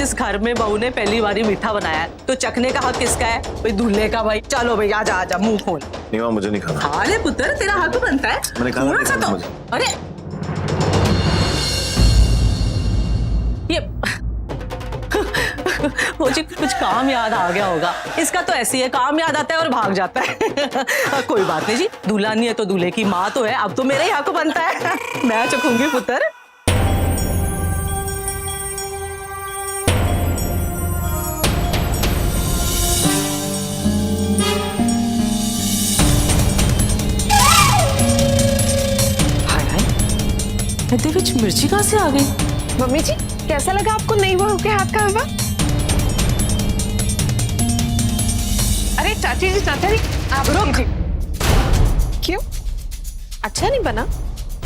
जिस घर में बहू ने पहली बारी मीठा बनाया है तो चखने का हक किसका है? भाई दूल्हे का। भाई चलो भाई आजा आजा, मुंह खोल। नहीं माँ, मुझे नहीं खाना। खा ले पुत्र, तेरा हक बनता है। मैंने कहा थोड़ा सा तो। अरे ये मुझे कुछ काम याद आ गया होगा। इसका तो ऐसी है, काम याद आता है और भाग जाता है। कोई बात नहीं जी, दूल्हा नहीं है तो दूल्हे की माँ तो है, अब तो मेरा ही हक बनता है। मैं चखूंगी पुत्र। विच मिर्ची कहाँ से आ गई? मम्मी जी कैसा लगा आपको नई बहू के हाथ का हलवा? अरे चाची जी आप रुक। क्यों, अच्छा नहीं बना?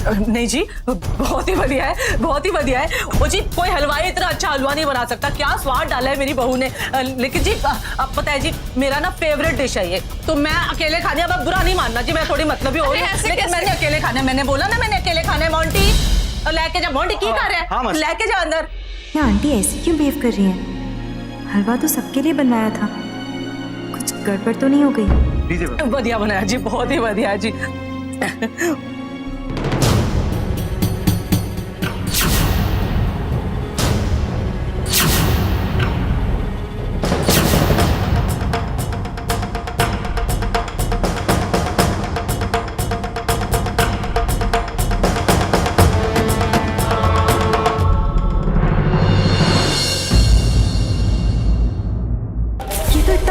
नहीं जी, बहुत ही बढ़िया है, बहुत ही बढ़िया है। वो जी कोई हलवाई इतना अच्छा हलवा नहीं बना सकता। क्या स्वाद डाला है मेरी बहू ने। लेकिन जी अब पता है जी, मेरा ना फेवरेट डिश है ये, तो मैं अकेले खाने, अब बुरा नहीं मानना जी, मैं थोड़ी मतलबी हो रही हूँ, लेकिन मैंने अकेले खाने, मैंने बोला ना मैंने अकेले खाने। मोंटी लेके जा, मोंटी की कर रहे हैं, लेके जा अंदर। ये आंटी ऐसी क्यों बिहेव कर रही है? हलवा तो सबके लिए बनाया था, कुछ गड़बड़ तो नहीं हो गई? बढ़िया बनाया जी, बहुत ही बढ़िया जी।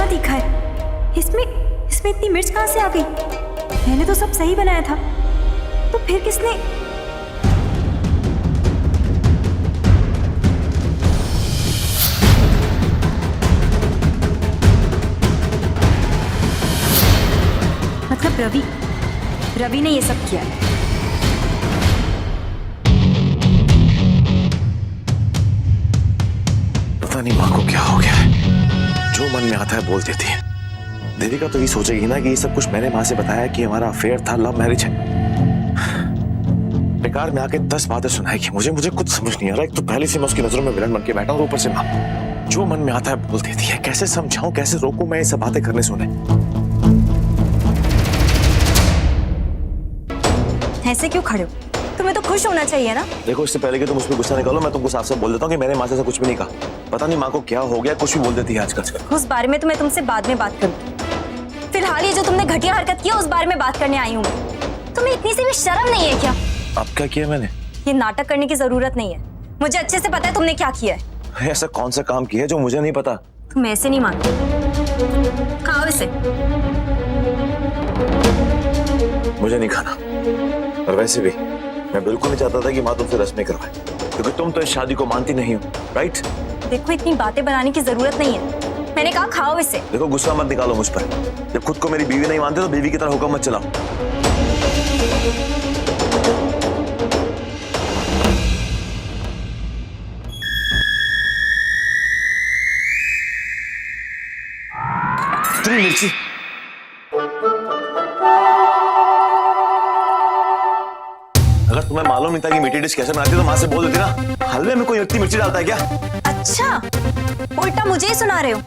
तीखा है, इसमें इतनी मिर्च कहाँ से आ गई? मैंने तो सब सही बनाया था, तो फिर किसने? मतलब रवि ने ये सब किया है। पता नहीं माँ को क्या हो गया है, जो मन में आता है बोल देती है। देविका तो ये सोचेगी ना कि ये सब कुछ मैंने माँ से बताया कि हमारा अफेयर था, लव मैरिज है। बेकार में आके 10 बातें सुनाएगी मुझे कुछ समझ नहीं आ रहा। एक तो पहले से मैं उसकी नजरों में विलन बन के बैठा हूँ, ऊपर से माँ जो मन में आता है बोल देती है। कैसे समझाऊं, कैसे रोकूं मैं ये सब बातें करने सुने? ऐसे क्यों खड़े हो? तुम्हें तो खुश होना चाहिए ना। देखो, इससे पहले कि तुम मुझ पर गुस्सा निकालो, मैं तुमको साफ साफ बोल देता हूँ कि मैंने माँ से कुछ भी नहीं कहा। पता नहीं माँ को क्या हो गया, कुछ भी बोल देती है आजकल। उस बारे में तो मैं तुमसे बाद में बात करूँ। फिलहाल ये जो तुमने घटिया हरकत की है उस बारे में बात करने आई हूँ मैं। तुम्हें इतनी सी भी शर्म नहीं है क्या? अब क्या किया मैंने? ये नाटक करने की जरूरत नहीं है, मुझे अच्छे से पता है तुमने क्या किया है। ऐसा कौन सा काम किया है जो मुझे नहीं पता? तुम ऐसे नहीं मानते, खाओ इसे। मुझे नहीं खाना, और वैसे भी मैं बिल्कुल नहीं चाहता था कि माँ तुमसे रस्में करवाए, क्योंकि तुम तो इस शादी को मानती नहीं हो, राइट? देखो, इतनी बातें बनाने की जरूरत नहीं है, मैंने कहा खाओ इसे। देखो, गुस्सा मत निकालो मुझ पर। जब खुद को मेरी बीवी नहीं मानते तो बीवी की तरह हुक्म मत चलाओ। इतनी मिर्ची, अगर तुम्हें मालूम नहीं था कि मीठी डिश कैसे बनाती तो माँ से बोल देती ना। हलवे में कोई इतनी मिर्ची डालता है क्या? अच्छा, उल्टा मुझे ही सुना रहे हो।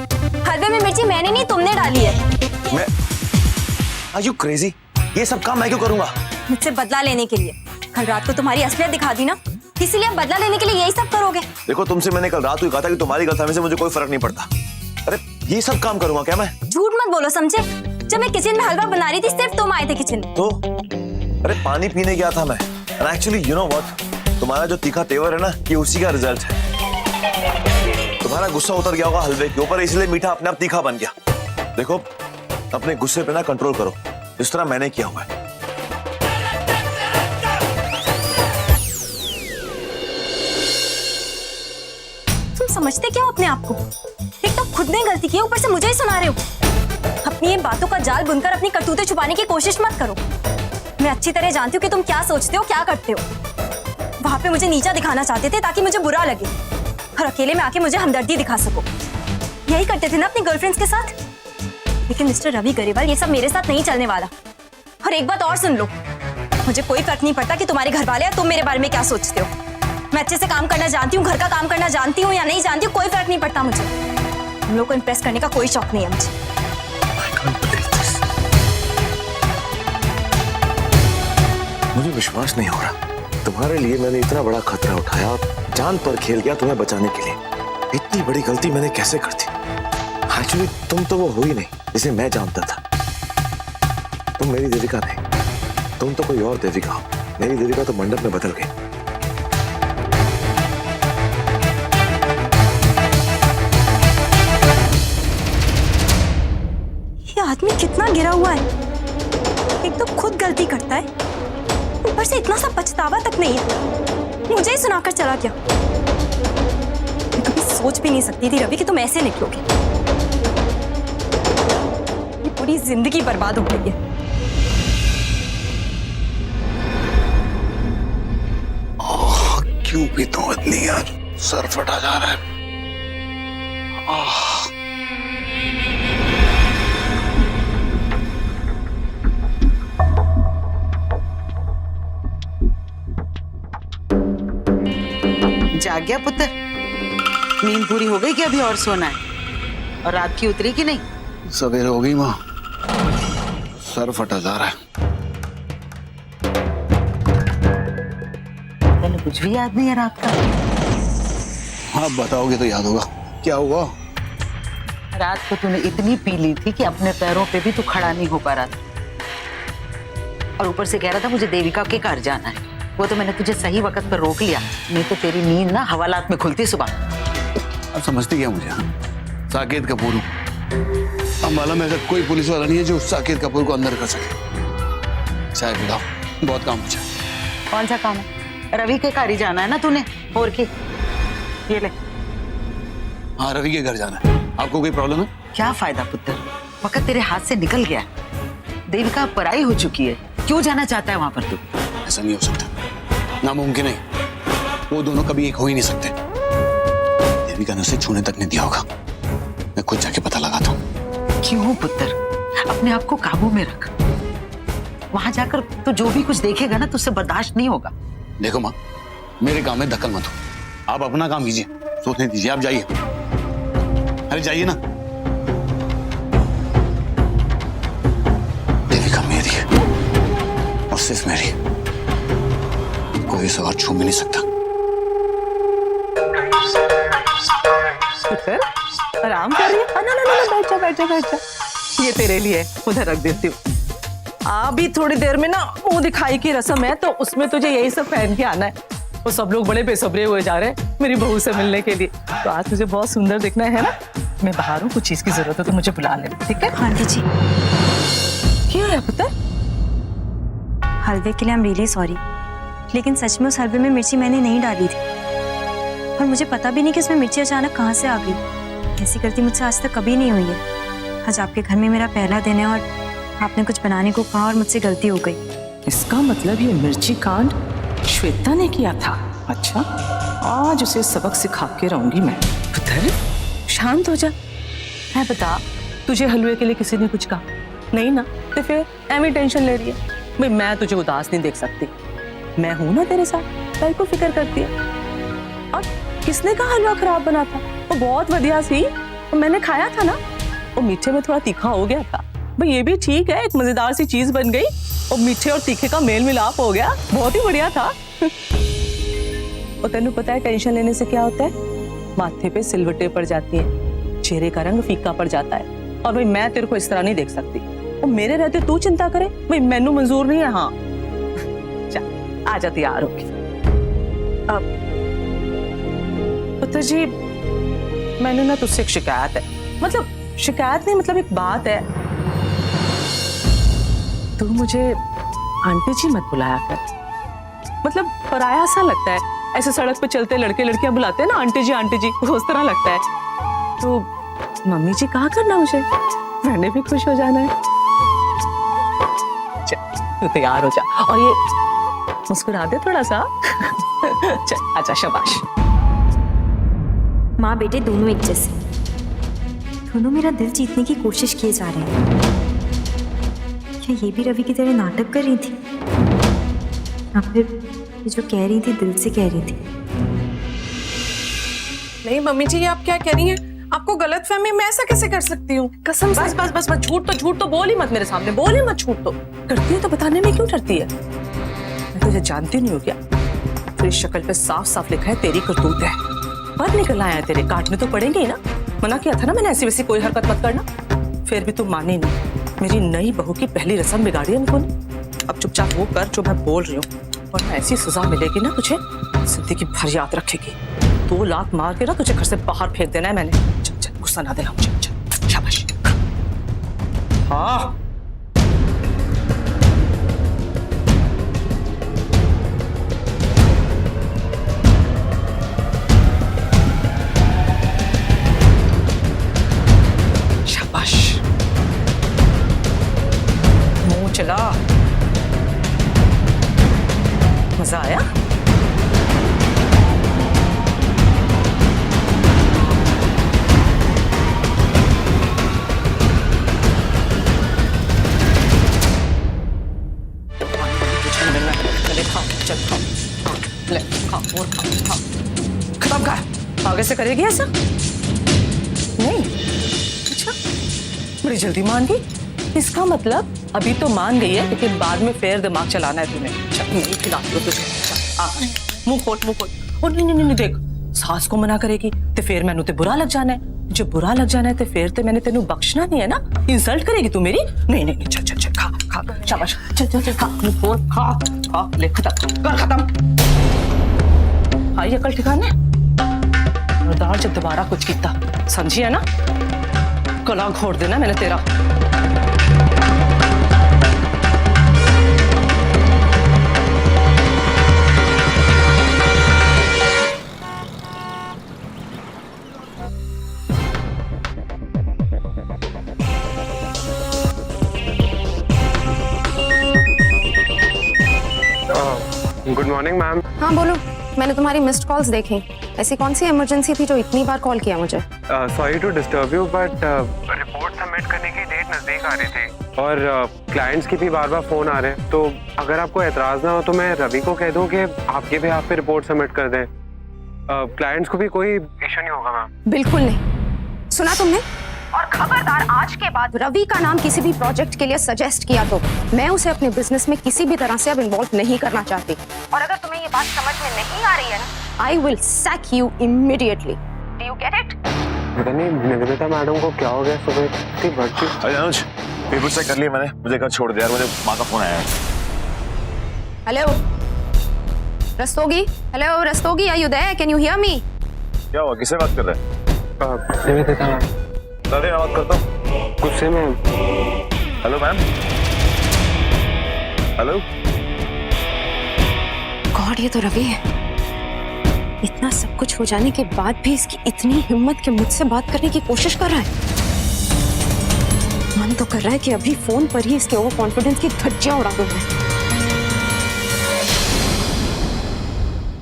हलवे में मिर्ची मैंने नहीं, तुमने डाली है। मैं? Are you crazy? ये सब काम मैं क्यों करूंगा? मुझसे बदला लेने के लिए। कल रात को तुम्हारी असलियत दिखा दी ना, इसीलिए अब बदला लेने के लिए यही सब करोगे। देखो, तुमसे मैंने कल रात को कहा था कि तुम्हारी गलतफहमी से मुझे कोई फर्क नहीं पड़ता। अरे ये सब काम करूंगा क्या मैं? झूठ मत बोलो, समझे? जब मैं किचन में हलवा बना रही थी सिर्फ तुम आए थे किचन में। तो अरे पानी पीने गया था मैं। And actually, you know what? तुम्हारा जो तीखा तेवर है ना, ये उसी का रिजल्ट है। तुम्हारा गुस्सा उतर गया होगा हलवे के ऊपर, इसलिए मीठा अपने आप तीखा बन गया। देखो, अपने गुस्से पे ना कंट्रोल करो, जिस तरह मैंने किया हुआ है। तुम समझते क्या हो अपने आप को? एक तो खुद ने गलती की, ऊपर से मुझे ही सुना रहे हो। अपनी ये बातों का जाल बुनकर अपनी करतूतें छुपाने की कोशिश मत करो। मैं अच्छी तरह जानती हूँ कि तुम क्या सोचते हो, क्या करते हो। वहां पे मुझे नीचा दिखाना चाहते थे ताकि मुझे बुरा लगे और अकेले में आके मुझे हमदर्दी दिखा सको। यही करते थे ना अपनी गर्लफ्रेंड्स के साथ। लेकिन मिस्टर रवि गरेवाल, ये सब मेरे साथ नहीं चलने वाला। और एक बात और सुन लो, मुझे कोई फर्क नहीं पड़ता कि तुम्हारे घर वाले या तुम मेरे बारे में क्या सोचते हो। मैं अच्छे से काम करना जानती हूँ, घर का काम करना जानती हूँ या नहीं जानती हूँ, कोई फर्क नहीं पड़ता मुझे। तुम लोग को इम्प्रेस करने का कोई शौक नहीं है मुझे। मुझे विश्वास नहीं हो रहा, तुम्हारे लिए मैंने इतना बड़ा खतरा उठाया और जान पर खेल गया तुम्हें बचाने के लिए। इतनी बड़ी गलती मैंने कैसे कर दी? एक्चुअली तुम तो वो हो ही नहीं जिसे मैं जानता था। तुम मेरी देविका नहीं, तुम तो कोई और देविका हो। मेरी देविका तो मंडप में बदल गई। ये आदमी कितना गिरा हुआ है, एक तो खुद गलती करता है, ऊपर से इतना सा पछतावा तक नहीं है, मुझे ही सुनाकर चला गया। मैं कभी सोच भी नहीं सकती थी रवि कि तुम ऐसे निकलोगे। ये पूरी जिंदगी बर्बाद हो गई है। क्यों पीता हूँ इतनी यार, सर फटा जा रहा है। जाग गया पुत्र? नींद पूरी हो गई कि अभी और सोना है? और रात की उतरी कि नहीं? सवेरे हो गई माँ, सर फटा जा रहा है। तैਨੂੰ कुछ भी याद नहीं है रात का? आप बताओगे तो याद होगा। क्या हुआ? रात को तूने इतनी पी ली थी कि अपने पैरों पे भी तू खड़ा नहीं हो पा रहा था, और ऊपर से कह रहा था मुझे देविका के घर जाना है। वो तो मैंने तुझे सही वक्त पर रोक लिया, नहीं तो तेरी नींद ना हवालात में खुलती सुबह। अब समझती क्या मुझे? साकेत कपूर हूँ। अब मालूम है ऐसा कोई पुलिस वाला नहीं है जो साकेत कपूर को अंदर कर सके। चाय पिलाओ, बहुत काम पूछा। कौन सा काम है? रवि के घर ही जाना है ना तूने, और की? ये ले। हाँ, रवि के घर जाना है। आपको कोई प्रॉब्लम है? क्या फायदा पुत्र, वक्त तेरे हाथ से निकल गया। देविका पराई हो चुकी है, क्यों जाना चाहता है वहां पर तू? ऐसा नहीं हो सकता, नामुमकिन है। वो दोनों कभी एक हो ही नहीं सकते। देविका ने उसे छूने तक नहीं दिया होगा। मैं खुद जाके पता लगाता हूँ। क्यों पुत्र, अपने आप को काबू में रख। वहां जाकर तो जो भी कुछ देखेगा ना, तुझसे बर्दाश्त नहीं होगा। देखो माँ, मेरे काम में दखल मत हो। आप अपना काम कीजिए, सोचने दीजिए। आप जाइए, अरे जाइए ना। देविका मेरी है और सिर्फ मेरी, कोई इसे और छू भी नहीं सकता। पुत्र, आराम कर रही है? ना ना ना, बैठ जा बैठ जा बैठ जा। ये तेरे लिए उधर रख देती हूँ। अभी थोड़ी देर में ना मुंह दिखाई की रस्म है, तो उसमें तुझे यही सब पहन के आना है। वो सब लोग बड़े बेसब्रे हुए जा रहे हैं मेरी बहू से मिलने के लिए, तो आज तुझे बहुत सुंदर दिखना है ना। मैं बाहर हूँ, कुछ चीज की जरूरत है तो मुझे बुला लेना, ठीक है? आंटी जी, क्या है पुत्र? हलवे के लिए आई एम रियली सॉरी, लेकिन सच में उस हलवे में मिर्ची मैंने नहीं डाली थी, और मुझे पता भी नहीं कि उसमें मिर्ची अचानक कहाँ से आ गई। ऐसी गलती मुझसे आज तक कभी नहीं हुई है। आज आपके घर में मेरा पहला दिन है और आपने कुछ बनाने को कहा और मुझसे गलती हो गई। इसका मतलब ये मिर्ची कांड श्वेता ने किया था? अच्छा, आज उसे सबक सिखा के रहूंगी मैं। पुत्र, शांत हो जा। है बता, तुझे हलवे के लिए किसी ने कुछ कहा नहीं ना? तो फिर एमी टेंशन ले रही है? भाई मैं तुझे उदास नहीं देख सकती, मैं हूं ना तेरे साथ, कल को फिक्र करती है। और किसने कहा हलवा खराब बना था? वो बहुत बढ़िया सी, मैंने खाया था ना। वो मीठे में थोड़ा तीखा हो गया था, भाई ये भी ठीक है, एक मजेदार सी चीज बन गई और मीठे और तीखे का मेल मिलाप हो गया, बहुत ही बढ़िया था। और तेनू पता है टेंशन लेने से क्या होता है? माथे पे सिलवटें पड़ जाती हैं, चेहरे का रंग फीका पड़ जाता है। और भाई मैं तेरे को इस तरह नहीं देख सकती, और मेरे रहते तू चिंता करे, भाई मैनू मंजूर नहीं है। हाँ चल, आ जा तैयार होके। अब पुत्र जी, मैंने ना तुझसे एक शिकायत है, मतलब शिकायत नहीं, मतलब एक बात है। तू मुझे आंटी जी मत बुलाया कर, मतलब पराया सा लगता है। ऐसे सड़क पे चलते लड़के लड़कियां बुलाते हैं ना आंटी जी उस तरह लगता है। तो मम्मी जी कहा करना मुझे, मैंने भी खुश हो जाना है। चल तू तैयार हो जा, और ये मुस्कुरा दे थोड़ा सा। चल आजा, शाबाश। माँ बेटे दोनों एक जैसे, दोनों मेरा दिल जीतने की कोशिश किए जा रहे हैं। क्या ये भी रवि की तरह नाटक कर रही थी, या फिर ये जो कह रही थी दिल से कह रही थी? नहीं मम्मी जी, ये आप क्या कह रही हैं? आपको गलत फहमी, मैं ऐसा कैसे कर सकती हूँ? कसम से। बस झूठ तो बोल ही मत मेरे सामने, बोल ही मत झूठ तो। करती है तो बताने में क्यों डरती है? मैं तुझे जानती नहीं हूँ क्या? तेरी शक्ल पे साफ साफ लिखा है तेरी करतूत है। पर निकल आया है तेरे, काटने तो पड़ेंगे ही ना। मना किया था ना मैंने ऐसी वैसी कोई हरकत मत करना, फिर भी तू मानी नहीं। मेरी नई बहू की पहली रस्म बिगाड़ी है उनको ने। अब चुपचाप वो कर जो मैं बोल रही हूँ, वरना ऐसी सजा मिलेगी ना तुझे, जिंदगी भर याद रखेगी। 2 लात मार के ना तुझे घर से बाहर फेंक देना है मैंने। चल चल, गुस्सा ना दिलाओ, चल चल, शाबाश। हाँ शाबाश, मुंह चला। मजा आया? खत्म कर। आगे से करेगी ऐसा? नहीं? अच्छा, बड़ी जल्दी मान गई। इसका मतलब अभी तो मान गई है, लेकिन बाद में फिर दिमाग चलाना है तुम्हें। अच्छा, नहीं खिलाती हो तुझे। मुंह खोल मुंह खोल। और नहीं देख, सास को मना करेगी तो फिर मैनू ते बुरा लग जाना है। जब बुरा लग जाना है तो फिर तो मैंने तेनू बख्शना नहीं है ना। इंसल्ट करेगी तू मेरी। नहीं, चल चल चल, खा खा, शाबाश, चल खा, मुंह खोल, खा, ले, खत्म कर, खत्म। आई अकल ठिकाने? खबरदार जब दोबारा कुछ किया, समझी है ना? गला घोट देना मैंने तेरा। Good morning ma'am. हाँ बोलो। मैंने तुम्हारी मिस्ड कॉल्स देखी। ऐसी कौन सी इमरजेंसी थी जो इतनी बार कॉल किया मुझे? Sorry to disturb you, but report submit करने की डेट नज़दीक आ रही थी और क्लाइंट्स की भी बार बार फ़ोन आ रहे हैं। तो अगर आपको एतराज़ ना हो तो मैं रवि को कह दूं कि आपके भी आप पे रिपोर्ट सबमिट कर दें। क्लाइंट्स को भी कोई इशू नहीं होगा मैम। बिल्कुल नहीं। सुना तुमने? और खबरदार, आज के बाद रवि का नाम किसी भी प्रोजेक्ट के लिए सजेस्ट किया तो मैं उसे अपने बिजनेस में किसी भी तरह से अब इन्वॉल्व नहीं करना चाहती। और अगर तुम्हें ये बात समझ में नहीं आ रही है ना, I will sack you immediately. Do you get it? पता नहीं निवेदिता मैडम को क्या हो गया, सुबह इतनी भड़की। अरे अनुज, पेपर चेक कर लिया मैंने, मुझे घर छोड़ दिया यार, मुझे माँ का फोन आया है। Hello Rastogi, hello Rastogi, are you there? Can you hear me? क्या हुआ, किससे बात कर रहे हैं? निवेदिता मैम। अरे बात करता हूँ गुस्से में। Hello ma'am, hello. गॉड, ये तो रवि है। इतना सब कुछ हो जाने के बाद भी इसकी इतनी हिम्मत कि मुझसे बात करने की कोशिश कर रहा है। मन तो कर रहा है कि अभी फोन पर ही इसके ओवर कॉन्फिडेंस की धज्जियां उड़ा दूं मैं।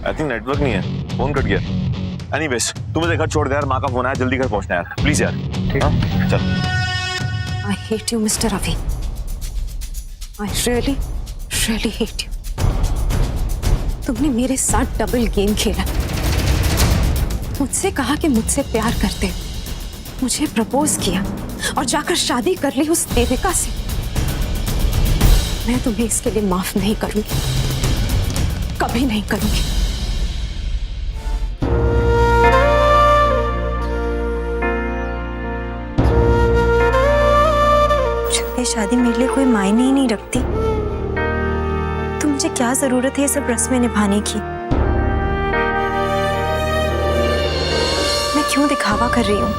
आई थिंक नेटवर्क नहीं है, फोन कट गया। एनीवेज, तू मुझे घर छोड़ दे यार, माँ का फोन आया, जल्दी घर पहुंचना यार, प्लीज यार। ठीक है, चल। I hate you, Mr. Ravi. I really, really hate you. तुमने मेरे साथ डबल गेम खेला। मुझसे कहा कि मुझसे प्यार करते हो, मुझे प्रपोज किया और जाकर शादी कर ली उस देविका से। मैं तुम्हें इसके लिए माफ नहीं करूंगी, कभी नहीं करूंगी। ये शादी मेरे लिए कोई मायने ही नहीं रखती, तो मुझे क्या जरूरत है ये सब रस्में निभाने की? मैं क्यों दिखावा कर रही हूँ?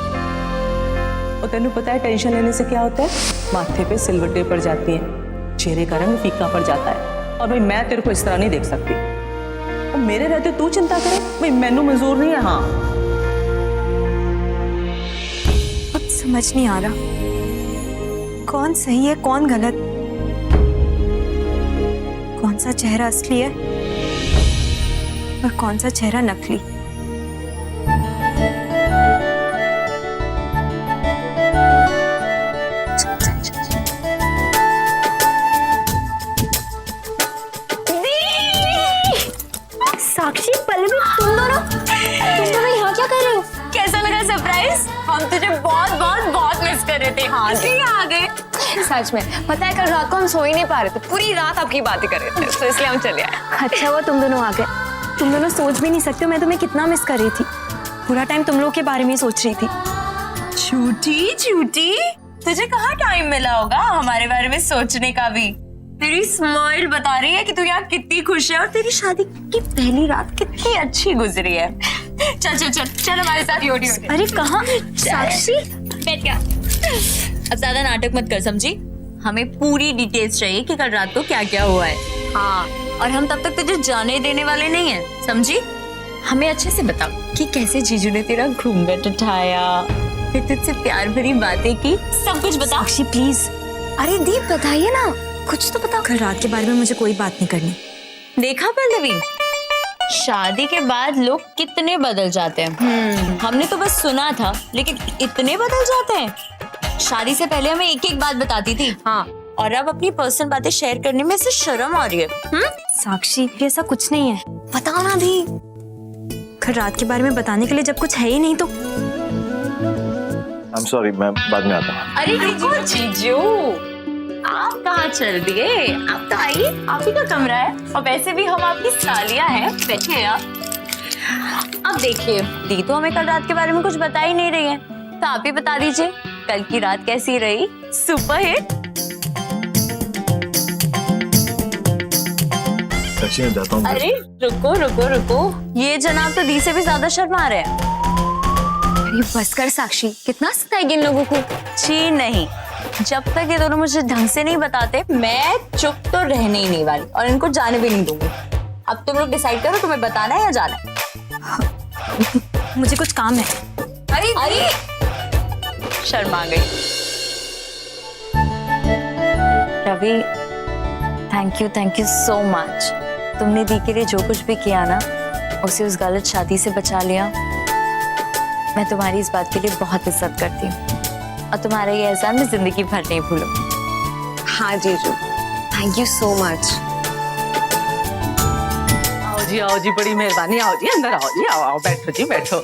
और तेनू पता है टेंशन लेने से क्या होता है? माथे पे सिलवटें पड़ जाती हैं, चेहरे का रंग फीका पड़ जाता है। और भाई मैं तेरे को इस तरह नहीं देख सकती। अब मेरे रहते तू चिंता करे, भाई मैनू मंजूर नहीं है। हाँ, अब समझ नहीं आ रहा कौन सही है कौन गलत, कौन सा चेहरा असली है और कौन सा चेहरा नकली। साक्षी, पल्लवी, तुम दोनों यहाँ क्या कर रहे हो? हम तुझे बहुत बहुत बहुत मिस कर रहे थे। हाँ इसलिए आ गए। सच में पता है, कल रात को हम सो ही नहीं पा रहे थे, पूरी रात आपकी बातें कर रहे थे, तो इसलिए हम चले आए। अच्छा वो तुम दोनों आ गए। तुम दोनों सोच भी नहीं सकते हो मैं तुम्हें कितना मिस कर रही थी। पूरा टाइम तुम लोग के बारे में ही सोच रही थी। झूठी झूठी, तुझे कहाँ टाइम मिला होगा हमारे बारे में सोचने का भी। तेरी स्माइल बता रही है कि तू यहाँ कितनी खुश है और तेरी शादी की पहली रात कितनी अच्छी गुजरी है। चल चल चल चल हमारे साथ योटी योटी। अरे कहाँ साक्षी? बैठ गया। अब ज्यादा नाटक मत कर, समझी? हमें पूरी डिटेल्स चाहिए कि कल रात को क्या क्या हुआ है। हाँ, और हम तब तक तुझे जाने देने वाले नहीं हैं, समझी? हमें अच्छे से बता कि कैसे जीजू ने तेरा घूंघट उठाया, फिर तुझसे प्यार भरी बातें की, सब कुछ बता। साक्षी प्लीज। अरे दीप बताइए ना, कुछ तो बताओ। कल रात के बारे में मुझे कोई बात नहीं करनी। देखा पल्लवी, शादी के बाद लोग कितने बदल जाते हैं। हमने तो बस सुना था, लेकिन इतने बदल जाते हैं। शादी से पहले हमें एक एक बात बताती थी, हाँ, और अब अपनी पर्सनल बातें शेयर करने में से शर्म आ रही है। साक्षी ये ऐसा कुछ नहीं है, बताओ ना दी। कल रात के बारे में बताने के लिए जब कुछ है ही नहीं तो। I'm sorry, मैं बाद में आता हूँ। अरे रुको जीजू, आप कहाँ चल दिए? आप तो आइए, आप ही का कमरा है, और वैसे भी हम आपकी सालियाँ हैं, बैठिए आप। अब देखिए, दी तो हमें कल रात के बारे में कुछ बता ही नहीं रही है, तो आप ही बता दीजिए कल की रात कैसी रही? Super hit. मैं जाता हूँ। अरे रुको रुको रुको, ये जनाब तो दी से भी ज्यादा शर्मा रहे हैं। अरे बस कर साक्षी, कितना सताएगी इन लोगों को। जी नहीं, जब तक ये दोनों मुझे ढंग से नहीं बताते मैं चुप तो रहने ही नहीं वाली, और इनको जाने भी नहीं दूंगी। अब तुम लोग डिसाइड करो, तुम्हें बताना है या जाना है? मुझे कुछ काम है। अरे अरे शर्मा गई। Ravi, thank you so much. तुमने दी के लिए जो कुछ भी किया ना, उसे उस गलत शादी से बचा लिया। मैं तुम्हारी इस बात के लिए बहुत इज्जत करती हूँ, और तुम्हारा ये एहसान मैं जिंदगी भर नहीं भूलूं। हाँ जीजू, थैंक यू सो मच। आओ जी, बड़ी मेहरबानी। आओ जी, अंदर आओ जी, आओ आओ, बैठो जी, बैठो।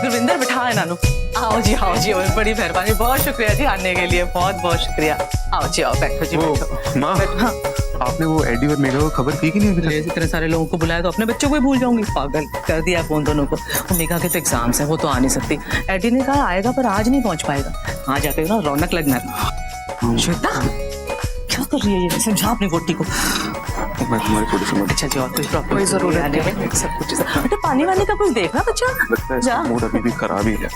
गुरविंदर बिठा है नानू। आओ जी, बड़ी मेहरबानी, बहुत शुक्रिया जी आने के लिए, बहुत बहुत शुक्रिया। आओ जी, आओ, बैठो जी, बैठो। माँ, हाँ। आपने वो एडी और मेघा को खबर की कि नहीं अभी तक? इतने सारे लोगों को बुलाया तो अपने बच्चों को ही भूल जाऊंगी, पागल कर दिया फोन दोनों को। वो मेघा के तो एग्जाम्स हैं, वो तो आ नहीं सकती। एडी ने कहा आएगा पर आज नहीं पहुंच पाएगा, आज जाके ना रौनक लगना है। श्वेता क्या कर रही है ये? समझा अपनी वोटी को। मैं तुम्हारी थोड़ी सी मदद। अच्छा जी, और कुछ प्रॉब्लम जरूर आने में सब कुछ। बेटा पानी वानी का कुछ देखना बच्चा। लगता है जा। इसका मूड अभी भी खराब ही है।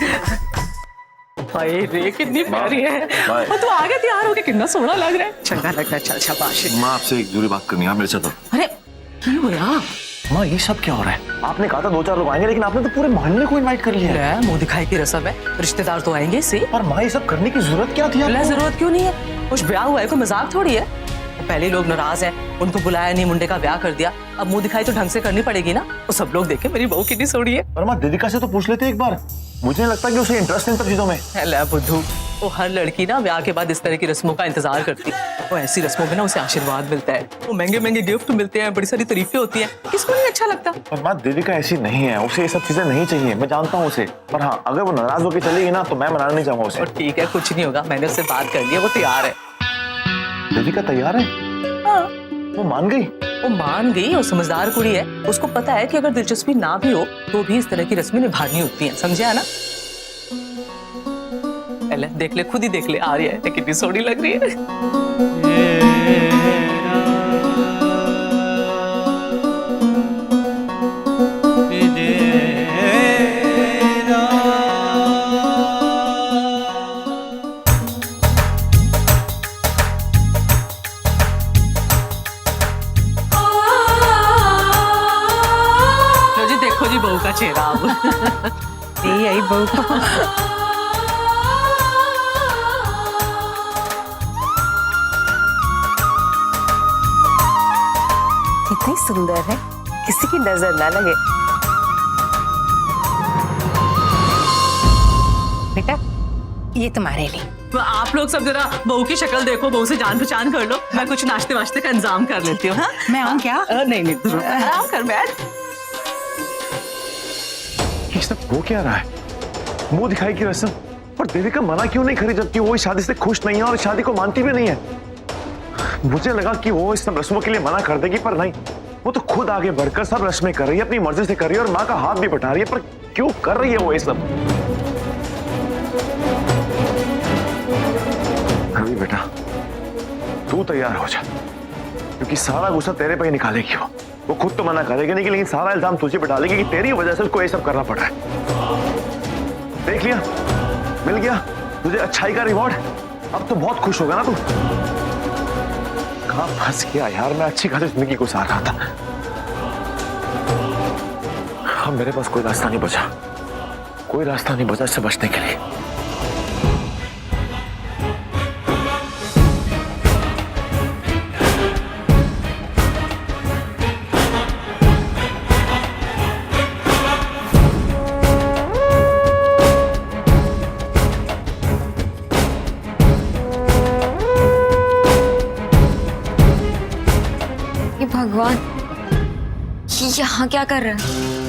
हाय रे, कितनी प्यारी है। और तू आगे तैयार होके कितना सोहना लग रहा है, चंगा लग रहा है। चल शाबाश। माँ आपसे एक जरूरी बात करनी है, आप मेरे साथ आओ। अरे क्यों हुआ? माँ ये सब क्या हो रहा है? आपने कहा था 2-4 लोग आएंगे, लेकिन आपने तो पूरे मोहल्ले को इनवाइट कर लिया है। मुंह दिखाई की रस्म है, रिश्तेदार तो आएंगे से। पर माँ ये सब करने की जरूरत क्या थी आपको? जरूरत क्यों नहीं है? कुछ ब्याह हुआ है, कोई मजाक थोड़ी है। पहले लोग नाराज हैं, उनको बुलाया नहीं, मुंडे का ब्याह कर दिया। अब मुंह दिखाई तो ढंग से करनी पड़ेगी ना, तो सब लोग देखे मेरी बहू कितनी सोड़ी है। पर माँ दीदिका से तो पूछ लेते एक बार, मुझे नहीं लगता कि उसे इंटरेस्ट है इन सब चीजों में। ले बुद्धू, वो हर लड़की ना ब्याह के बाद इस तरह की रस्मों का इंतजार करती है। वो ऐसी रस्मों में ना उसे आशीर्वाद मिलता है, वो महंगे महंगे गिफ्ट मिलते हैं, बड़ी सारी तारीफें होती हैं, किसको नहीं अच्छा लगता? पर माँ दीदिका ऐसी नहीं है, उसे ये सब चीजें नहीं चाहिए, मैं जानता हूँ उसे। पर हाँ, अगर वो नाराज होकर चलेगी ना तो मैं मनाना नहीं चाहूंगा उसे। और ठीक है, कुछ नहीं होगा, मैंने उससे बात कर ली है, वो तैयार है। दीदिका तैयार है? हाँ, वो मान गई? वो मान गई, और समझदार कुड़ी है। उसको पता है कि अगर दिलचस्पी ना भी हो तो भी इस तरह की रस्में निभानी होती हैं, समझे है ना? पहले देख ले, खुद ही देख ले, आ रही है कितनी सोहनी लग रही है। लो जी, देखो जी बहू का चेहरा अब। यही बहू का। कितनी सुंदर है, किसी की नजर ना लगे। बेटा ये तुम्हारे लिए। तो आप लोग सब जरा बहू की शक्ल देखो, बहू से जान पहचान कर लो। मैं कुछ नाश्ते वाश्ते का इंतजाम कर लेती हूँ। हाँ? मैं आऊँ क्या? नहीं, आराम कर बैठ। सब हो क्या रहा है? मुंह दिखाई की रस्म। पर देविका मना क्यों नहीं करी जबकि वो इस शादी से खुश नहीं है और शादी को मानती भी नहीं है? मुझे लगा कि वो इस सब रस्मों के लिए मना कर देगी, पर नहीं, वो तो खुद आगे बढ़कर सब रस्में कर रही है, अपनी मर्जी से कर रही है और माँ का हाथ भी बटा रही है। पर क्यों कर रही है वो ये सब? रवि बेटा, तू तैयार हो जा, क्योंकि सारा गुस्सा तेरे पे ही निकालेगी वो खुद तो मना करेगी नहीं, लेकिन सारा इल्जाम तुझे पे डालेगी कि तेरी वजह से उसको ये सब करना पड़ रहा है। देख लिया, मिल गया तुझे अच्छाई का रिवॉर्ड। अब तो बहुत खुश होगा ना तू। कहां फंस गया यार, मैं अच्छी खासी जिंदगी गुजार रहा था। अब मेरे पास कोई रास्ता नहीं बचा, कोई रास्ता नहीं बचा इससे बचने के लिए। ये भगवान, ये यहाँ क्या कर रहा है?